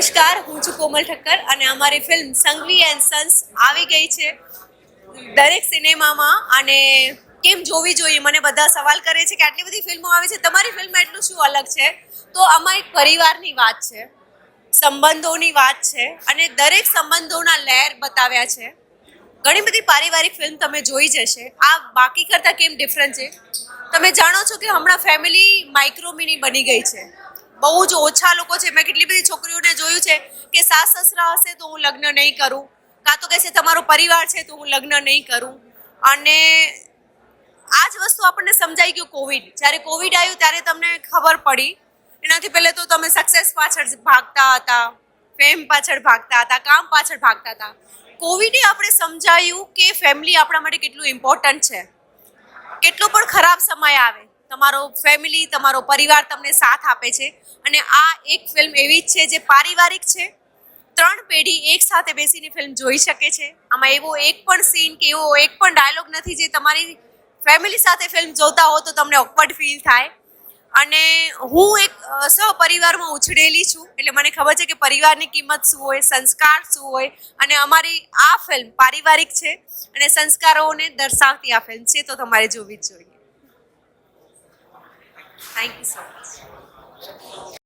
નમસ્કાર, હું છું કોમલ ઠક્કર અને અમારી ફિલ્મ સંઘવી એન્ડ સન્સ આવી ગઈ છે દરેક સિનેમામાં. અને કેમ જોવી જોઈએ, મને બધા સવાલ કરે છે કે આટલી બધી ફિલ્મો આવે છે, તમારી ફિલ્મમાં એટલું શું અલગ છે? તો આમાં એક પરિવારની વાત છે, સંબંધોની વાત છે અને દરેક સંબંધોના લેર બતાવ્યા છે. ઘણી બધી પારિવારિક ફિલ્મ તમે જોઈ જશે. આ બાકી કરતાં કેમ ડિફરન્ટ છે? તમે જાણો છો કે હમણાં ફેમિલી માઇક્રો મિની બની ગઈ છે. બહુ જ ઓછા લોકો છે. મેં કેટલી બધી છોકરીઓને જોયું છે કે સાસ સસરા હશે તો હું લગ્ન નહીં કરું, કાં તો કહેશે તમારો પરિવાર છે તો હું લગ્ન નહીં કરું. અને આ જ વસ્તુ આપણને સમજાઈ ગયું કોવિડ. જ્યારે કોવિડ આવ્યું ત્યારે તમને ખબર પડી. એનાથી પહેલે તો તમે સક્સેસ પાછળ ભાગતા હતા, ફેમ પાછળ ભાગતા હતા, કામ પાછળ ભાગતા હતા. કોવિડે આપણે સમજાયું કે ફેમિલી આપણા માટે કેટલું ઇમ્પોર્ટન્ટ છે. કેટલો પણ ખરાબ સમય આવે, તમારો ફેમિલી, તમારો પરિવાર તમને સાથ આપે છે. અને આ એક ફિલ્મ એવી જ છે જે પારિવારિક છે. 3 પેઢી એક સાથે બેસીને ફિલ્મ જોઈ શકે છે. આમાં એવો એક પણ સીન કે એવો એક પણ ડાયલોગ નથી જે તમારી ફેમિલી સાથે ફિલ્મ જોતા હો તો તમને ઓકવર્ડ ફીલ થાય. અને હું એક સહપરિવારમાં ઉછળેલી છું, એટલે મને ખબર છે કે પરિવારની કિંમત શું હોય, સંસ્કાર શું હોય. અને અમારી આ ફિલ્મ પારિવારિક છે અને સંસ્કારોને દર્શાવતી આ ફિલ્મ છે, તો તમારે જોવી જ જોઈએ. Thank you so much.